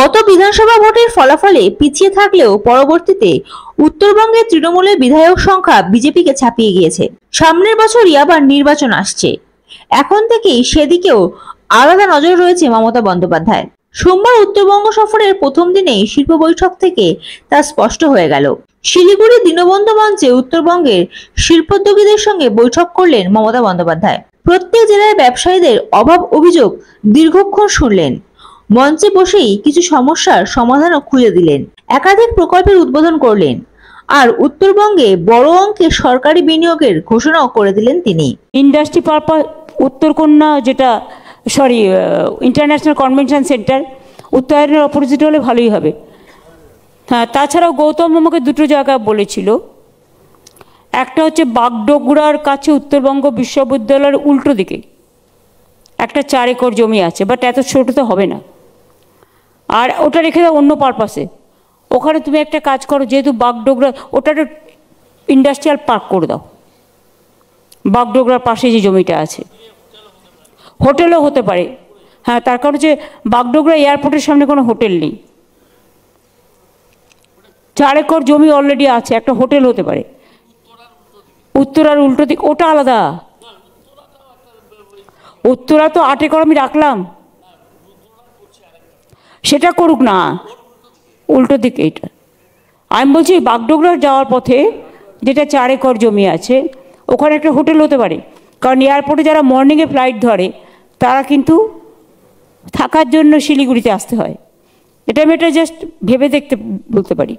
গত বিধানসভা ভোটের ফলাফলে পিছিয়ে থাকলেও পরবর্তীতে উত্তরবঙ্গের তৃণমূলের বিধায়ক সংখ্যা বিজেপিকে ছাপিয়ে গিয়েছে। সামনের বছরই আবার নির্বাচন আসছে, এখন থেকেই সেদিকেও আলাদা নজর রয়েছে মমতা বন্দ্যোপাধ্যায়। সোমবার উত্তরবঙ্গ সফরের প্রথম দিনেই শিল্প বৈঠক থেকে তা স্পষ্ট হয়ে গেল। শিলিগুড়ি দীনবন্ধু মঞ্চে উত্তরবঙ্গের শিল্পোদ্যোগীদের সঙ্গে বৈঠক করলেন মমতা বন্দ্যোপাধ্যায়। প্রত্যেক জেলার ব্যবসায়ীদের অভাব অভিযোগ দীর্ঘক্ষণ শুনলেন। মঞ্চে বসেই কিছু সমস্যার সমাধানও খুঁজে দিলেন। একাধিক প্রকল্পের উদ্বোধন করলেন আর উত্তরবঙ্গে বড় অঙ্কের সরকারি বিনিয়োগের ঘোষণাও করে দিলেন তিনি। ইন্ডাস্ট্রি পারপাস উত্তরকন্যা, যেটা ইন্টারন্যাশনাল কনভেনশন সেন্টার উত্তরায়ণের অপোজিট হলে ভালোই হবে। হ্যাঁ, তাছাড়াও গৌতম আমাকে দুটো জায়গা বলেছিল। একটা হচ্ছে বাগডোগরার কাছে উত্তরবঙ্গ বিশ্ববিদ্যালয়ের উল্টো দিকে একটা 4 একর জমি আছে, বাট এত ছোটোতে হবে না, আর ওটা রেখে দাও অন্য পারপাসে। ওখানে তুমি একটা কাজ করো, যেহেতু বাগডোগরা, ওটা ইন্ডাস্ট্রিয়াল পার্ক করে দাও। বাগডোগরার পাশে যে জমিটা আছে, হোটেলও হতে পারে। হ্যাঁ, তার কারণ হচ্ছে বাগডোগরা এয়ারপোর্টের সামনে কোনো হোটেল নেই। 4 একর জমি অলরেডি আছে, একটা হোটেল হতে পারে। উত্তরার উল্টো দিক ওটা আলাদা। উত্তরা তো 8 একর আমি রাখলাম, সেটা করুক না, উল্টো দিকে এটা। আমি বলছি বাগডোগরা যাওয়ার পথে যেটা 4 একর জমি আছে, ওখানে একটা হোটেল হতে পারে। কারণ এয়ারপোর্টে যারা মর্নিংয়ে ফ্লাইট ধরে তারা কিন্তু থাকার জন্য শিলিগুড়িতে আসতে হয়। এটা আমি এটা জাস্ট ভেবে দেখতে বলতে পারি।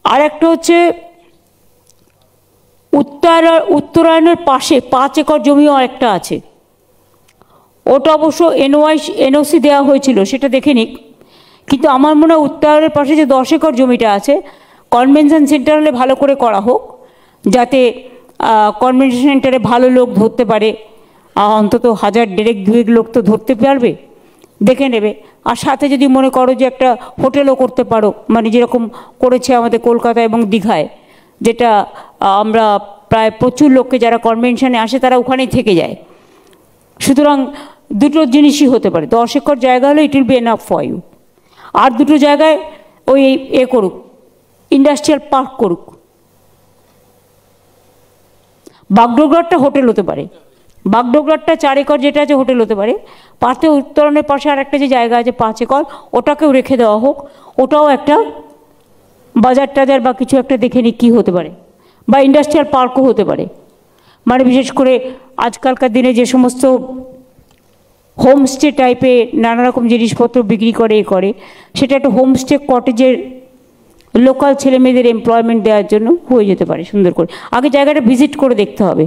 আর একটা হচ্ছে উত্তরায়ণের পাশে 5 একর জমিও একটা আছে। ওটা অবশ্য এনওসি দেওয়া হয়েছিল, সেটা দেখে নিক। কিন্তু আমার মনে হয় উত্তরায়ণের পাশে যে 10 একর জমিটা আছে, কনভেনশন সেন্টার হলে ভালো করে করা হোক, যাতে কনভেনশন সেন্টারে ভালো লোক ধরতে পারে। অন্তত 1000-1500 লোক তো ধরতে পারবে, দেখে নেবে। আর সাথে যদি মনে করো যে একটা হোটেলও করতে পারো, মানে যেরকম করেছে আমাদের কলকাতা এবং দীঘায়, যেটা আমরা প্রায় প্রচুর লোককে যারা কনভেনশনে আসে তারা ওখানেই থেকে যায়। সুতরাং দুটো জিনিসই হতে পারে। 10 একর জায়গা হলে it will be enough for you. আর দুটো জায়গায় ওই করুক, ইন্ডাস্ট্রিয়াল পার্ক করুক। বাগডোগরাটা হোটেল হতে পারে, বাগডোগরাটা 4 একর যেটা আছে হোটেল হতে পারে। পার্থে উত্তরণের পাশে আর একটা যে জায়গা আছে 5 একর, ওটাকেও রেখে দেওয়া হোক। ওটাও একটা বাজার টাজার বা কিছু একটা দেখে নিই কী হতে পারে, বা ইন্ডাস্ট্রিয়াল পার্কও হতে পারে। মানে বিশেষ করে আজকালকার দিনে যে সমস্ত হোমস্টে টাইপে নানা রকম জিনিসপত্র বিক্রি করে, সেটা একটা হোমস্টে কটেজের লোকাল ছেলে মেয়েদের এমপ্লয়মেন্ট দেওয়ার জন্য হয়ে যেতে পারে সুন্দর করে। আগে জায়গাটা ভিজিট করে দেখতে হবে।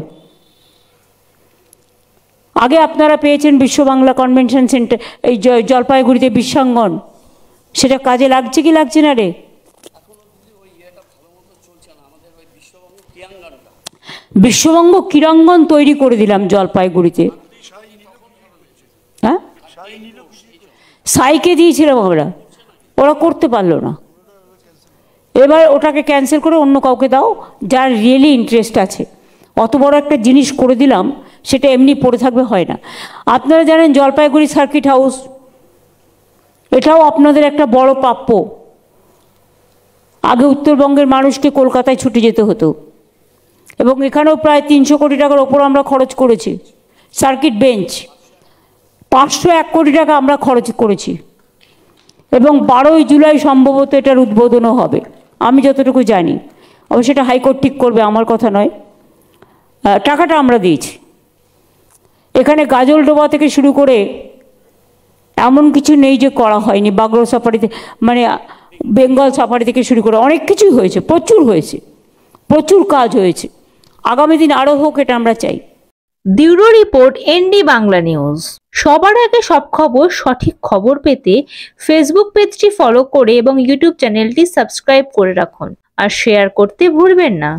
আগে আপনারা পেয়েছেন বিশ্ব বাংলা কনভেনশন সেন্টার, এই জলপাইগুড়িতে বিশ্বাঙ্গন, সেটা কাজে লাগছে কি লাগছে না রে? বিশ্ববঙ্গ ক্রীড়াঙ্গন তৈরি করে দিলাম জলপাইগুড়িতে। হ্যাঁ, সাইকে দিয়েছিলাম আমরা, ওরা করতে পারলো না। এবার ওটাকে ক্যান্সেল করে অন্য কাউকে দাও যার রিয়েলি ইন্টারেস্ট আছে। অত বড় একটা জিনিস করে দিলাম, সেটা এমনি পড়ে থাকবে, হয় না। আপনারা জানেন জলপাইগুড়ি সার্কিট হাউস, এটাও আপনাদের একটা বড় প্রাপ্য। আগে উত্তরবঙ্গের মানুষকে কলকাতায় ছুটে যেতে হতো, এবং এখানেও প্রায় 300 কোটি টাকার ওপর আমরা খরচ করেছি। সার্কিট বেঞ্চ 501 কোটি টাকা আমরা খরচ করেছি, এবং 12ই জুলাই সম্ভবত এটার উদ্বোধনও হবে আমি যতটুকু জানি। অবশ্য সেটা হাইকোর্ট ঠিক করবে, আমার কথা নয়। টাকাটা আমরা দিয়েছি। এখানে গাজলডোবা থেকে শুরু করে এমন কিছু নেই যে করা হয়নি। বাগড়া সাফারিতে, মানে বেঙ্গল সাফারি থেকে শুরু করে অনেক কিছুই হয়েছে, প্রচুর হয়েছে, প্রচুর কাজ হয়েছে। আগামী দিন আরও হোক, এটা আমরা চাই। Bureau report, ND Bangla news. সবার আগে সব খবর, সঠিক খবর পেতে ফেসবুক পেজটি ফলো করে এবং ইউটিউব চ্যানেলটি সাবস্ক্রাইব করে রাখুন, আর শেয়ার করতে ভুলবেন না।